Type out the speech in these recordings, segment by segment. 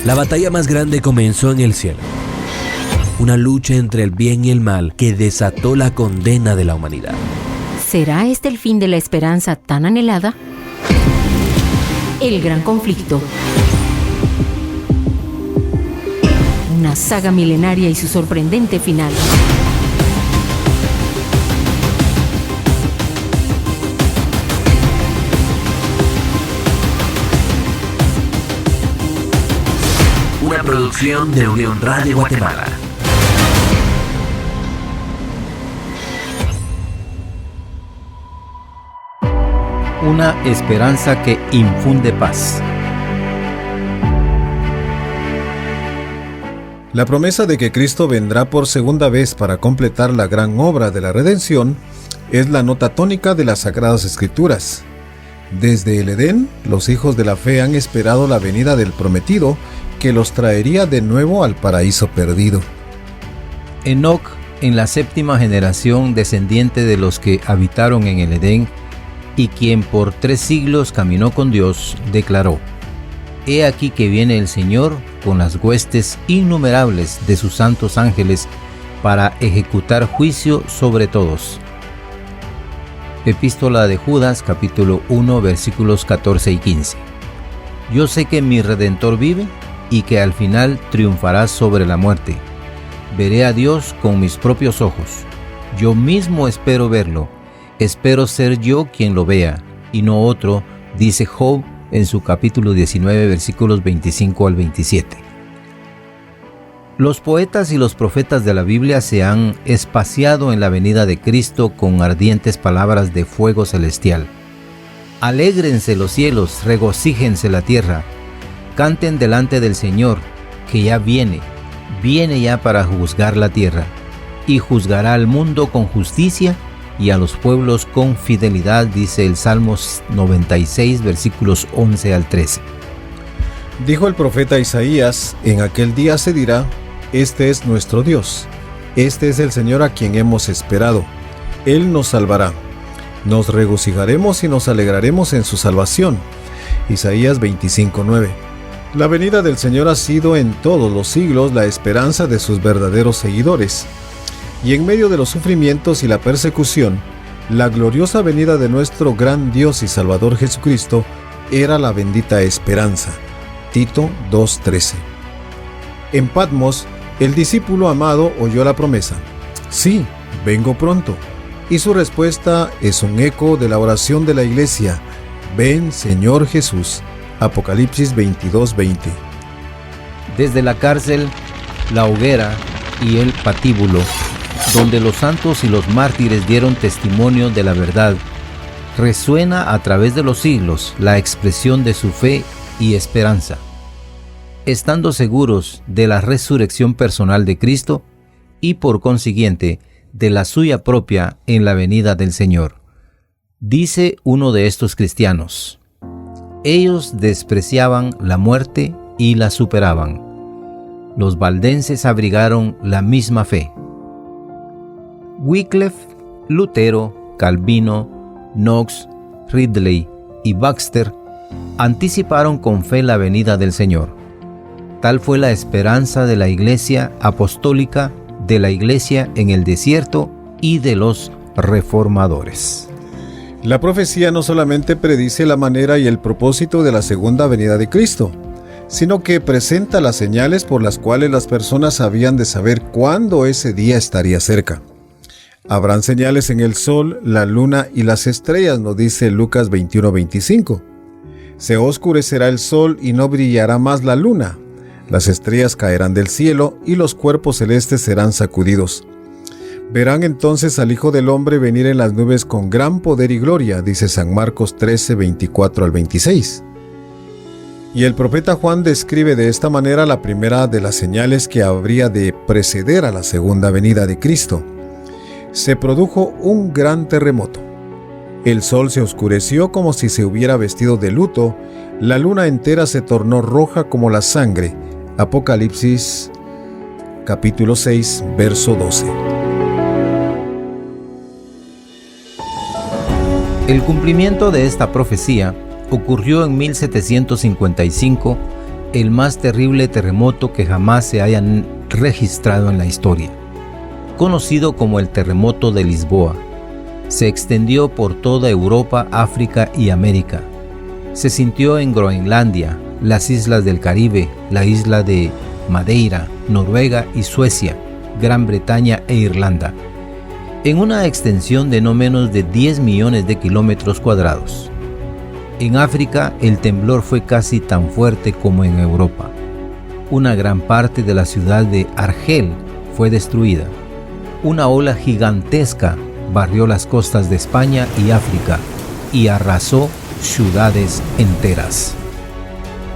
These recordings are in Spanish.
La batalla más grande comenzó en el cielo. Una lucha entre el bien y el mal que desató la condena de la humanidad. ¿Será este el fin de la esperanza tan anhelada? El gran conflicto. Una saga milenaria y su sorprendente final. Una producción de Unión Radio Guatemala. Una esperanza que infunde paz. La promesa de que Cristo vendrá por segunda vez para completar la gran obra de la redención es la nota tónica de las Sagradas Escrituras. Desde el Edén, los hijos de la fe han esperado la venida del prometido que los traería de nuevo al paraíso perdido. Enoc, en la séptima generación descendiente de los que habitaron en el Edén, y quien por 3 siglos caminó con Dios, declaró: He aquí que viene el Señor con las huestes innumerables de sus santos ángeles para ejecutar juicio sobre todos. Epístola de Judas, capítulo 1, versículos 14 y 15. Yo sé que mi Redentor vive y que al final triunfará sobre la muerte. Veré a Dios con mis propios ojos. Yo mismo espero verlo. Espero ser yo quien lo vea, y no otro, dice Job en su capítulo 19, versículos 25 al 27. Los poetas y los profetas de la Biblia se han espaciado en la venida de Cristo con ardientes palabras de fuego celestial. Alégrense los cielos, regocíjense la tierra, canten delante del Señor, que ya viene ya para juzgar la tierra, y juzgará al mundo con justicia y a los pueblos con fidelidad, dice el Salmos 96, versículos 11 al 13. Dijo el profeta Isaías: en aquel día se dirá: este es nuestro Dios, este es el Señor a quien hemos esperado, Él nos salvará. Nos regocijaremos y nos alegraremos en su salvación. Isaías 25:9. La venida del Señor ha sido en todos los siglos la esperanza de sus verdaderos seguidores. Y en medio de los sufrimientos y la persecución, la gloriosa venida de nuestro gran Dios y Salvador Jesucristo era la bendita esperanza. Tito 2:13. En Patmos, el discípulo amado oyó la promesa: sí, vengo pronto. Y su respuesta es un eco de la oración de la iglesia: ven, Señor Jesús. Apocalipsis 22:20. Desde la cárcel, la hoguera y el patíbulo, donde los santos y los mártires dieron testimonio de la verdad, resuena a través de los siglos la expresión de su fe y esperanza. Estando seguros de la resurrección personal de Cristo y por consiguiente de la suya propia en la venida del Señor. Dice uno de estos cristianos: ellos despreciaban la muerte y la superaban. Los valdenses abrigaron la misma fe. Wycliffe, Lutero, Calvino, Knox, Ridley y Baxter anticiparon con fe la venida del Señor. Tal fue la esperanza de la Iglesia apostólica, de la Iglesia en el desierto y de los reformadores. La profecía no solamente predice la manera y el propósito de la segunda venida de Cristo, sino que presenta las señales por las cuales las personas habían de saber cuándo ese día estaría cerca. Habrán señales en el sol, la luna y las estrellas, nos dice Lucas 21:25. Se oscurecerá el sol y no brillará más la luna. Las estrellas caerán del cielo y los cuerpos celestes serán sacudidos. Verán entonces al Hijo del Hombre venir en las nubes con gran poder y gloria, dice San Marcos 13:24 al 26. Y el profeta Juan describe de esta manera la primera de las señales que habría de preceder a la segunda venida de Cristo. Se produjo un gran terremoto. El sol se oscureció como si se hubiera vestido de luto, la luna entera se tornó roja como la sangre. Apocalipsis capítulo 6, verso 12. El cumplimiento de esta profecía ocurrió en 1755, el más terrible terremoto que jamás se haya registrado en la historia. Conocido como el terremoto de Lisboa, se extendió por toda Europa, África y América. Se sintió en Groenlandia, las islas del Caribe, la isla de Madeira, Noruega y Suecia, Gran Bretaña e Irlanda, en una extensión de no menos de 10 millones de kilómetros cuadrados. En África, el temblor fue casi tan fuerte como en Europa. Una gran parte de la ciudad de Argel fue destruida. Una ola gigantesca barrió las costas de España y África y arrasó ciudades enteras.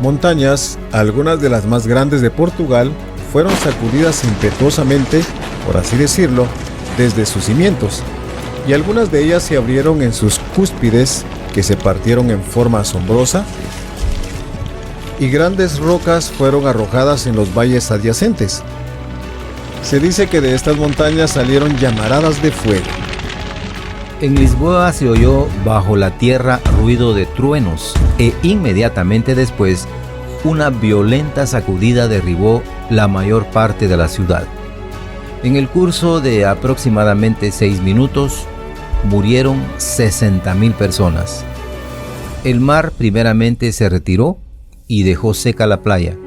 Montañas, algunas de las más grandes de Portugal, fueron sacudidas impetuosamente, por así decirlo, desde sus cimientos, y algunas de ellas se abrieron en sus cúspides, que se partieron en forma asombrosa, y grandes rocas fueron arrojadas en los valles adyacentes. Se dice que de estas montañas salieron llamaradas de fuego. En Lisboa se oyó bajo la tierra ruido de truenos e inmediatamente después una violenta sacudida derribó la mayor parte de la ciudad. En el curso de aproximadamente 6 minutos murieron 60.000 personas. El mar primeramente se retiró y dejó seca la playa,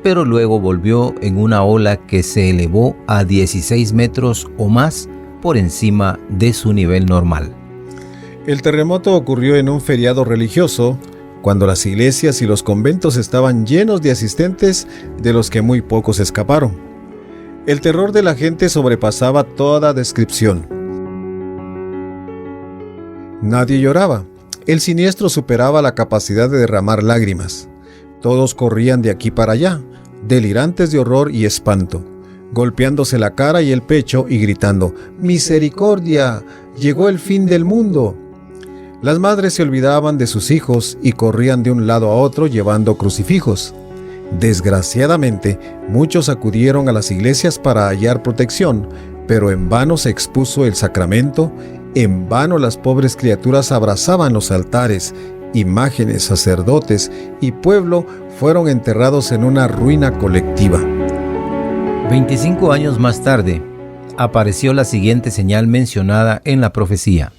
pero luego volvió en una ola que se elevó a 16 metros o más por encima de su nivel normal. El terremoto ocurrió en un feriado religioso, cuando las iglesias y los conventos estaban llenos de asistentes, de los que muy pocos escaparon. El terror de la gente sobrepasaba toda descripción. Nadie lloraba. El siniestro superaba la capacidad de derramar lágrimas. Todos corrían de aquí para allá, delirantes de horror y espanto, golpeándose la cara y el pecho y gritando: ¡Misericordia! ¡Llegó el fin del mundo! Las madres se olvidaban de sus hijos y corrían de un lado a otro llevando crucifijos. Desgraciadamente, muchos acudieron a las iglesias para hallar protección, pero en vano se expuso el sacramento, en vano las pobres criaturas abrazaban los altares, imágenes, sacerdotes y pueblo fueron enterrados en una ruina colectiva. 25 años más tarde, apareció la siguiente señal mencionada en la profecía: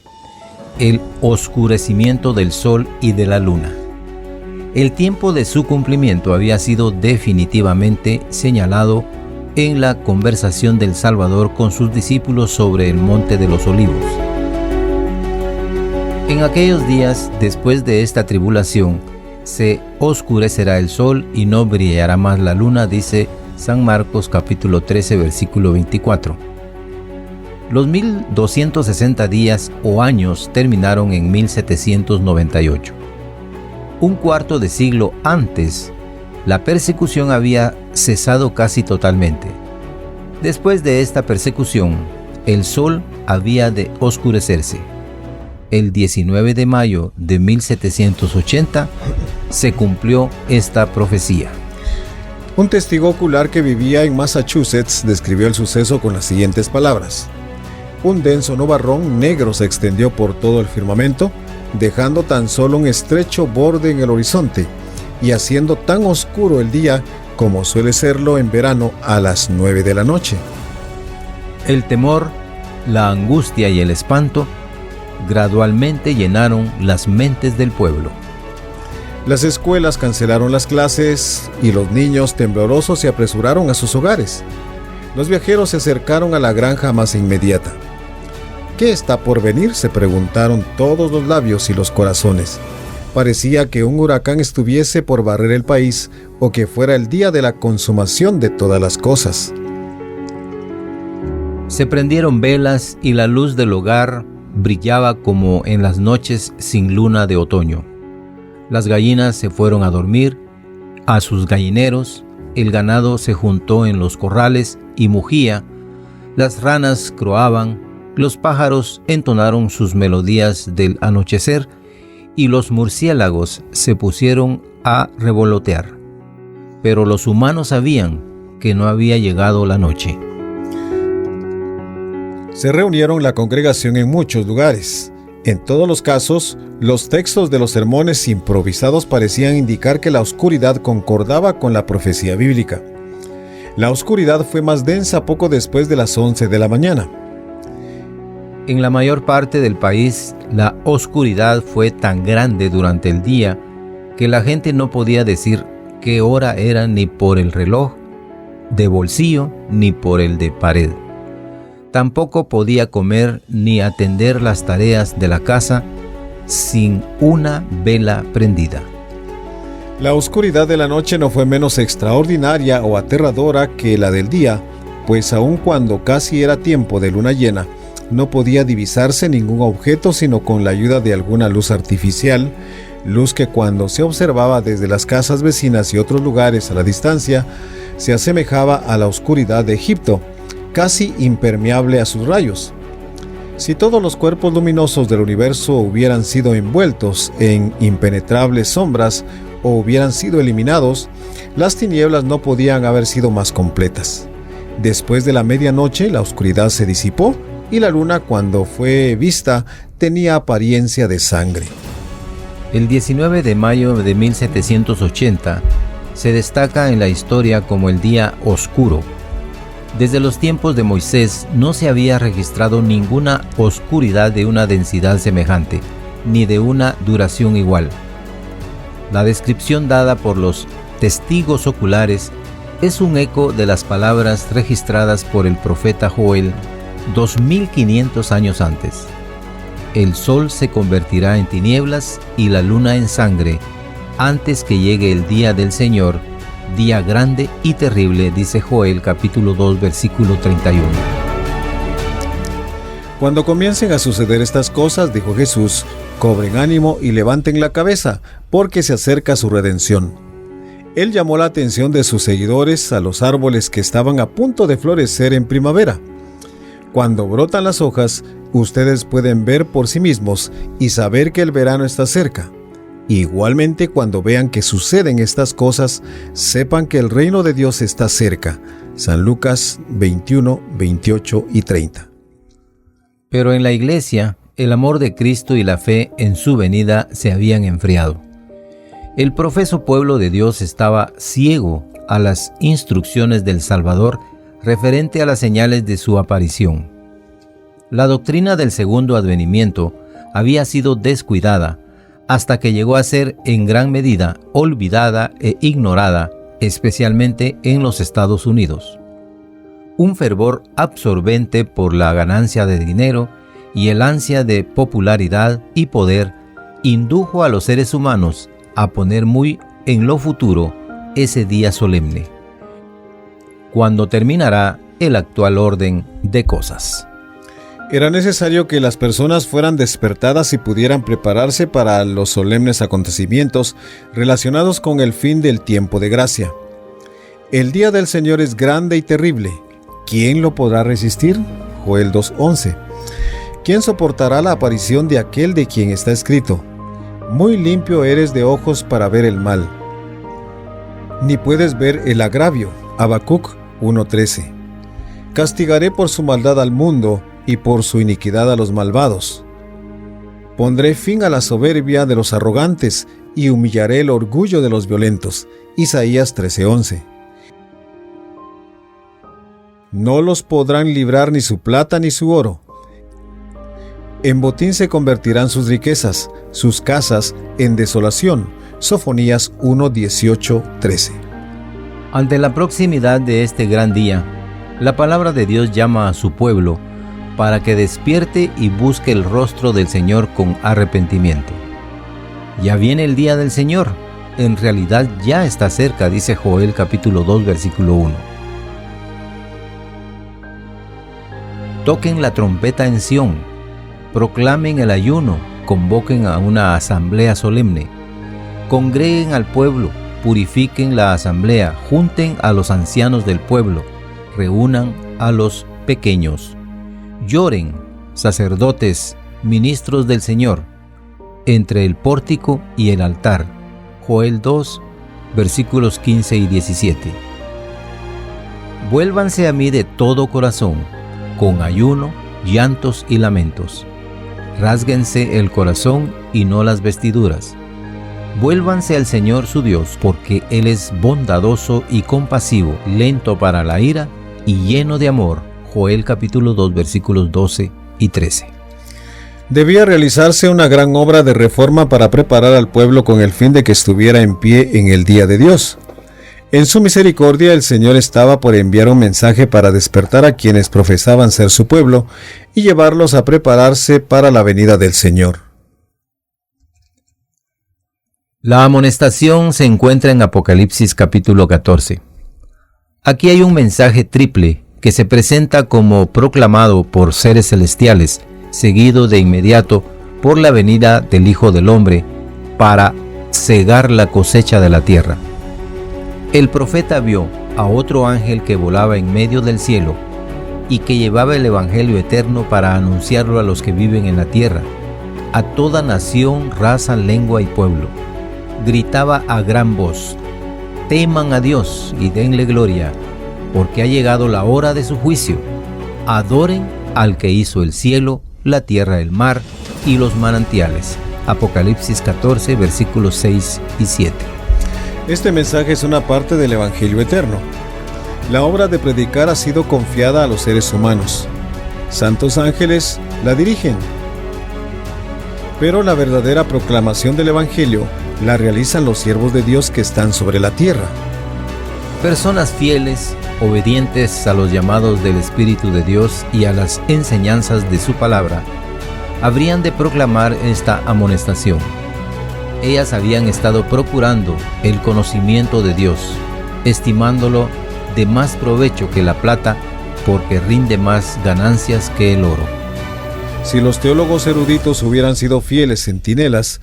el oscurecimiento del sol y de la luna. El tiempo de su cumplimiento había sido definitivamente señalado en la conversación del Salvador con sus discípulos sobre el Monte de los Olivos. En aquellos días, después de esta tribulación, se oscurecerá el sol y no brillará más la luna, dice San Marcos capítulo 13, versículo 24. Los 1260 días o años terminaron en 1798. Un cuarto de siglo antes, la persecución había cesado casi totalmente. Después de esta persecución, el sol había de oscurecerse. El 19 de mayo de 1780 se cumplió esta profecía. Un testigo ocular que vivía en Massachusetts describió el suceso con las siguientes palabras: un denso nubarrón negro se extendió por todo el firmamento, dejando tan solo un estrecho borde en el horizonte y haciendo tan oscuro el día como suele serlo en verano a las 9 de la noche. El temor, la angustia y el espanto gradualmente llenaron las mentes del pueblo. Las escuelas cancelaron las clases y los niños temblorosos se apresuraron a sus hogares. Los viajeros se acercaron a la granja más inmediata. ¿Qué está por venir?, se preguntaron todos los labios y los corazones. Parecía que un huracán estuviese por barrer el país o que fuera el día de la consumación de todas las cosas. Se prendieron velas y la luz del hogar brillaba como en las noches sin luna de otoño. Las gallinas se fueron a dormir a sus gallineros, el ganado se juntó en los corrales y mugía, las ranas croaban, los pájaros entonaron sus melodías del anochecer y los murciélagos se pusieron a revolotear. Pero los humanos sabían que no había llegado la noche. Se reunieron la congregación en muchos lugares. En todos los casos, los textos de los sermones improvisados parecían indicar que la oscuridad concordaba con la profecía bíblica. La oscuridad fue más densa poco después de las 11 de la mañana. En la mayor parte del país, la oscuridad fue tan grande durante el día que la gente no podía decir qué hora era ni por el reloj de bolsillo ni por el de pared. Tampoco podía comer ni atender las tareas de la casa sin una vela prendida. La oscuridad de la noche no fue menos extraordinaria o aterradora que la del día, pues aun cuando casi era tiempo de luna llena, no podía divisarse ningún objeto sino con la ayuda de alguna luz artificial, luz que cuando se observaba desde las casas vecinas y otros lugares a la distancia, se asemejaba a la oscuridad de Egipto, casi impermeable a sus rayos. Si todos los cuerpos luminosos del universo hubieran sido envueltos en impenetrables sombras o hubieran sido eliminados, las tinieblas no podían haber sido más completas. Después de la medianoche, la oscuridad se disipó y la luna, cuando fue vista, tenía apariencia de sangre. El 19 de mayo de 1780 se destaca en la historia como el día oscuro. Desde los tiempos de Moisés no se había registrado ninguna oscuridad de una densidad semejante, ni de una duración igual. La descripción dada por los testigos oculares es un eco de las palabras registradas por el profeta Joel 2500 años antes. El sol se convertirá en tinieblas y la luna en sangre antes que llegue el día del Señor, día grande y terrible, dice Joel capítulo 2 versículo 31. Cuando comiencen a suceder estas cosas, dijo Jesús, cobren ánimo y levanten la cabeza, porque se acerca su redención. Él llamó la atención de sus seguidores a los árboles que estaban a punto de florecer en primavera. Cuando brotan las hojas, ustedes pueden ver por sí mismos y saber que el verano está cerca. Igualmente, cuando vean que suceden estas cosas, sepan que el reino de Dios está cerca. San Lucas 21, 28 y 30. Pero en la iglesia, el amor de Cristo y la fe en su venida se habían enfriado. El profeso pueblo de Dios estaba ciego a las instrucciones del Salvador referente a las señales de su aparición. La doctrina del segundo advenimiento había sido descuidada hasta que llegó a ser en gran medida olvidada e ignorada, especialmente en los Estados Unidos. Un fervor absorbente por la ganancia de dinero y el ansia de popularidad y poder indujo a los seres humanos a poner muy en lo futuro ese día solemne, cuando terminará el actual orden de cosas. Era necesario que las personas fueran despertadas y pudieran prepararse para los solemnes acontecimientos relacionados con el fin del tiempo de gracia. El día del Señor es grande y terrible. ¿Quién lo podrá resistir? Joel 2:11. ¿Quién soportará la aparición de aquel de quien está escrito? Muy limpio eres de ojos para ver el mal. Ni puedes ver el agravio. Habacuc 1:13. Castigaré por su maldad al mundo y por su iniquidad a los malvados. Pondré fin a la soberbia de los arrogantes y humillaré el orgullo de los violentos. Isaías 13:11. No los podrán librar ni su plata ni su oro. En botín se convertirán sus riquezas, sus casas en desolación. Sofonías 1:18-13. Ante la proximidad de este gran día, la palabra de Dios llama a su pueblo para que despierte y busque el rostro del Señor con arrepentimiento. Ya viene el día del Señor, en realidad ya está cerca, dice Joel capítulo 2 versículo 1. Toquen la trompeta en Sión, proclamen el ayuno, convoquen a una asamblea solemne, congreguen al pueblo, purifiquen la asamblea, junten a los ancianos del pueblo, reúnan a los pequeños. Lloren, sacerdotes, ministros del Señor, entre el pórtico y el altar. Joel 2, versículos 15 y 17. Vuélvanse a mí de todo corazón, con ayuno, llantos y lamentos. rásguense el corazón y no las vestiduras. Vuélvanse al Señor su Dios, porque Él es bondadoso y compasivo, lento para la ira y lleno de amor. Joel capítulo 2 versículos 12 y 13. Debía realizarse una gran obra de reforma para preparar al pueblo con el fin de que estuviera en pie en el día de Dios. En su misericordia, el Señor estaba por enviar un mensaje para despertar a quienes profesaban ser su pueblo y llevarlos a prepararse para la venida del Señor. La amonestación se encuentra en Apocalipsis capítulo 14. Aquí hay un mensaje triple que se presenta como proclamado por seres celestiales, seguido de inmediato por la venida del Hijo del Hombre para cegar la cosecha de la tierra. El profeta vio a otro ángel que volaba en medio del cielo y que llevaba el evangelio eterno para anunciarlo a los que viven en la tierra, a toda nación, raza, lengua y pueblo. Gritaba a gran voz: teman a Dios y denle gloria, porque ha llegado la hora de su juicio. Adoren al que hizo el cielo, la tierra, el mar y los manantiales. Apocalipsis 14, versículos 6 y 7. Este mensaje es una parte del Evangelio eterno. La obra de predicar ha sido confiada a los seres humanos. Santos ángeles la dirigen. Pero la verdadera proclamación del Evangelio la realizan los siervos de Dios que están sobre la tierra. Personas fieles, obedientes a los llamados del Espíritu de Dios y a las enseñanzas de su palabra, habrían de proclamar esta amonestación. Ellas habían estado procurando el conocimiento de Dios, estimándolo de más provecho que la plata, porque rinde más ganancias que el oro. Si los teólogos eruditos hubieran sido fieles centinelas,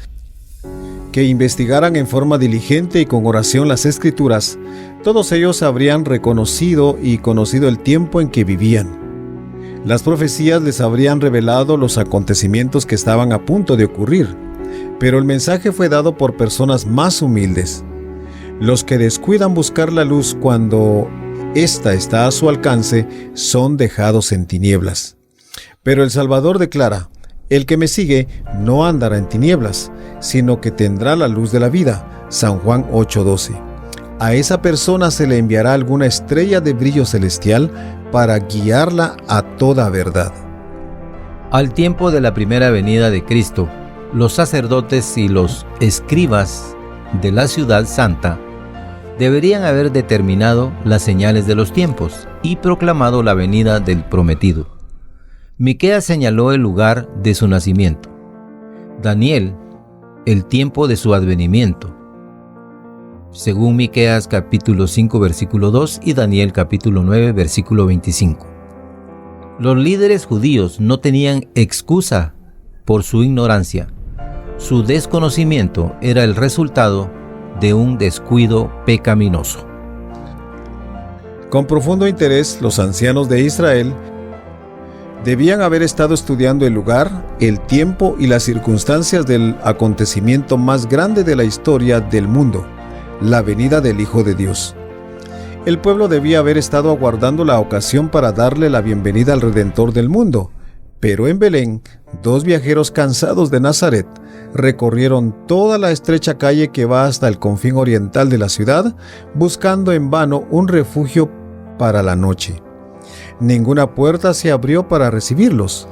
que investigaran en forma diligente y con oración las Escrituras, todos ellos habrían reconocido y conocido el tiempo en que vivían. Las profecías les habrían revelado los acontecimientos que estaban a punto de ocurrir, pero el mensaje fue dado por personas más humildes. Los que descuidan buscar la luz cuando ésta está a su alcance son dejados en tinieblas. Pero el Salvador declara: el que me sigue no andará en tinieblas, sino que tendrá la luz de la vida. San Juan 8:12. A esa persona se le enviará alguna estrella de brillo celestial para guiarla a toda verdad. Al tiempo de la primera venida de Cristo, los sacerdotes y los escribas de la ciudad santa deberían haber determinado las señales de los tiempos y proclamado la venida del prometido. Miqueas señaló el lugar de su nacimiento. Daniel, el tiempo de su advenimiento, según Miqueas capítulo 5 versículo 2 y Daniel capítulo 9 versículo 25. Los líderes judíos no tenían excusa por su ignorancia. Su desconocimiento era el resultado de un descuido pecaminoso. Con profundo interés, los ancianos de Israel debían haber estado estudiando el lugar, el tiempo y las circunstancias del acontecimiento más grande de la historia del mundo, la venida del Hijo de Dios. El pueblo debía haber estado aguardando la ocasión para darle la bienvenida al Redentor del mundo, pero en Belén, dos viajeros cansados de Nazaret recorrieron toda la estrecha calle que va hasta el confín oriental de la ciudad, buscando en vano un refugio para la noche. Ninguna puerta se abrió para recibirlos.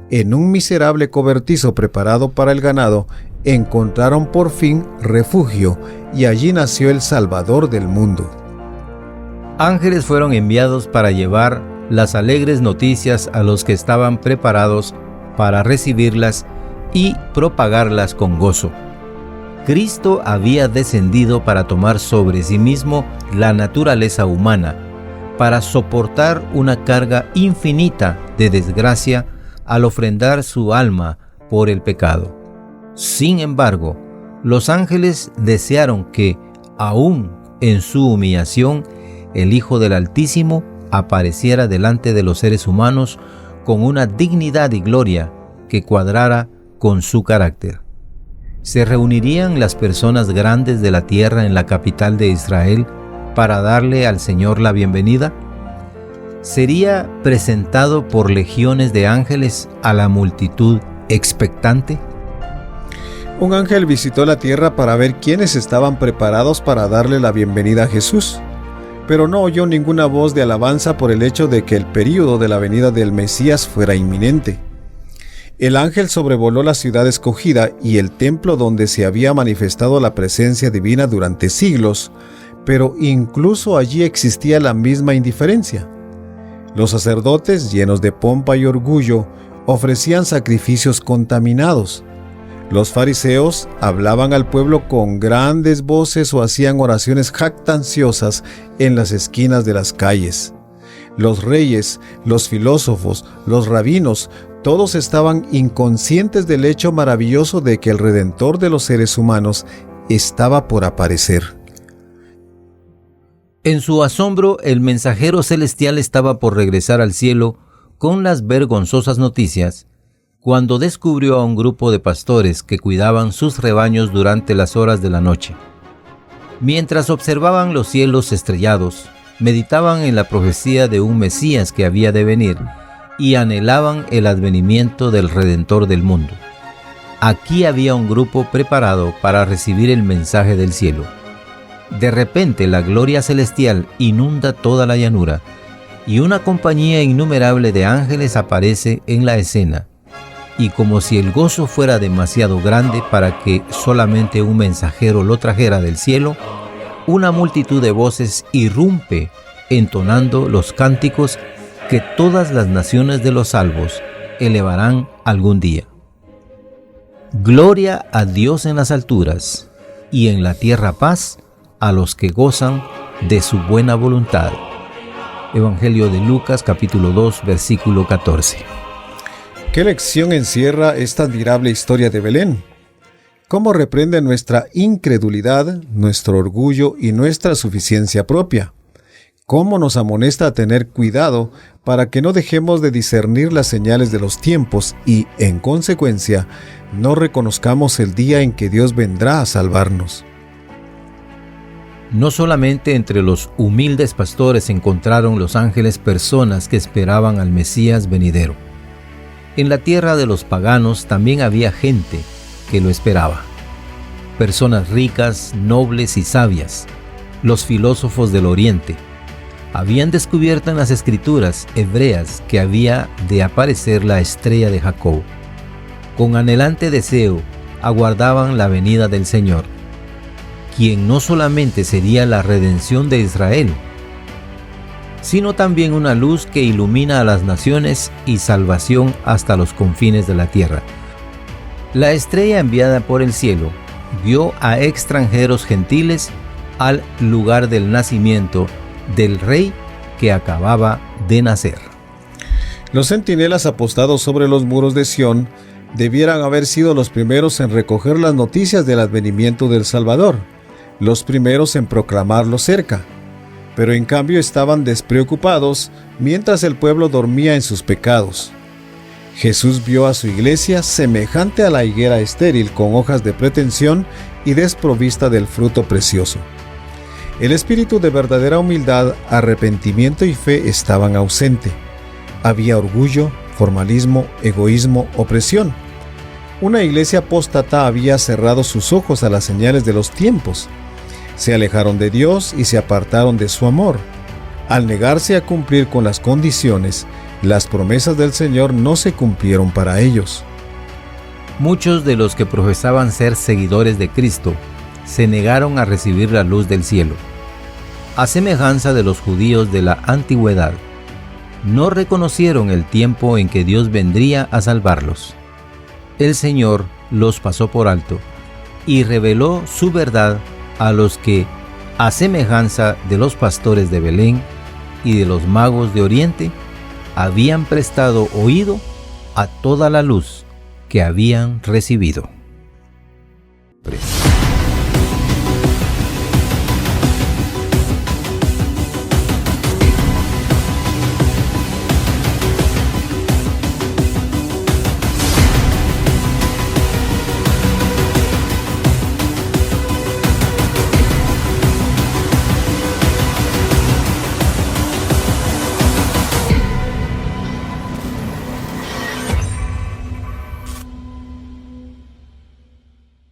En un miserable cobertizo preparado para el ganado, encontraron por fin refugio, y allí nació el Salvador del mundo. Ángeles fueron enviados para llevar las alegres noticias a los que estaban preparados para recibirlas y propagarlas con gozo. Cristo había descendido para tomar sobre sí mismo la naturaleza humana, para soportar una carga infinita de desgracia al ofrendar su alma por el pecado. Sin embargo, los ángeles desearon que, aún en su humillación, el Hijo del Altísimo apareciera delante de los seres humanos con una dignidad y gloria que cuadrara con su carácter. ¿Se reunirían las personas grandes de la tierra en la capital de Israel para darle al Señor la bienvenida? ¿Sería presentado por legiones de ángeles a la multitud expectante? Un ángel visitó la tierra para ver quiénes estaban preparados para darle la bienvenida a Jesús, pero no oyó ninguna voz de alabanza por el hecho de que el período de la venida del Mesías fuera inminente. El ángel sobrevoló la ciudad escogida y el templo donde se había manifestado la presencia divina durante siglos, pero incluso allí existía la misma indiferencia. Los sacerdotes, llenos de pompa y orgullo, ofrecían sacrificios contaminados. Los fariseos hablaban al pueblo con grandes voces o hacían oraciones jactanciosas en las esquinas de las calles. Los reyes, los filósofos, los rabinos, todos estaban inconscientes del hecho maravilloso de que el Redentor de los seres humanos estaba por aparecer. En su asombro, el mensajero celestial estaba por regresar al cielo con las vergonzosas noticias, cuando descubrió a un grupo de pastores que cuidaban sus rebaños durante las horas de la noche. Mientras observaban los cielos estrellados, meditaban en la profecía de un Mesías que había de venir y anhelaban el advenimiento del Redentor del mundo. Aquí había un grupo preparado para recibir el mensaje del cielo. De repente la gloria celestial inunda toda la llanura y una compañía innumerable de ángeles aparece en la escena. Y como si el gozo fuera demasiado grande para que solamente un mensajero lo trajera del cielo, una multitud de voces irrumpe entonando los cánticos que todas las naciones de los salvos elevarán algún día. Gloria a Dios en las alturas, y en la tierra paz a los que gozan de su buena voluntad. Evangelio de Lucas, capítulo 2, versículo 14. ¿Qué lección encierra esta admirable historia de Belén? ¿Cómo reprende nuestra incredulidad, nuestro orgullo y nuestra suficiencia propia? ¿Cómo nos amonesta a tener cuidado para que no dejemos de discernir las señales de los tiempos y, en consecuencia, no reconozcamos el día en que Dios vendrá a salvarnos? No solamente entre los humildes pastores encontraron los ángeles personas que esperaban al Mesías venidero. En la tierra de los paganos también había gente que lo esperaba. Personas ricas, nobles y sabias, los filósofos del Oriente, habían descubierto en las escrituras hebreas que había de aparecer la estrella de Jacob. Con anhelante deseo aguardaban la venida del Señor, quien no solamente sería la redención de Israel, sino también una luz que ilumina a las naciones y salvación hasta los confines de la tierra. La estrella enviada por el cielo guió a extranjeros gentiles al lugar del nacimiento del rey que acababa de nacer. Los centinelas apostados sobre los muros de Sión debieran haber sido los primeros en recoger las noticias del advenimiento del Salvador, los primeros en proclamarlo cerca, pero en cambio estaban despreocupados mientras el pueblo dormía en sus pecados. Jesús vio a su iglesia semejante a la higuera estéril con hojas de pretensión y desprovista del fruto precioso. El espíritu de verdadera humildad, arrepentimiento y fe estaban ausentes. Había orgullo, formalismo, egoísmo, opresión. Una iglesia apóstata había cerrado sus ojos a las señales de los tiempos. Se alejaron de Dios y se apartaron de su amor. Al negarse a cumplir con las condiciones, las promesas del Señor no se cumplieron para ellos. Muchos de los que profesaban ser seguidores de Cristo se negaron a recibir la luz del cielo. A semejanza de los judíos de la antigüedad, no reconocieron el tiempo en que Dios vendría a salvarlos. El Señor los pasó por alto y reveló su verdad a los que, a semejanza de los pastores de Belén y de los magos de Oriente, habían prestado oído a toda la luz que habían recibido.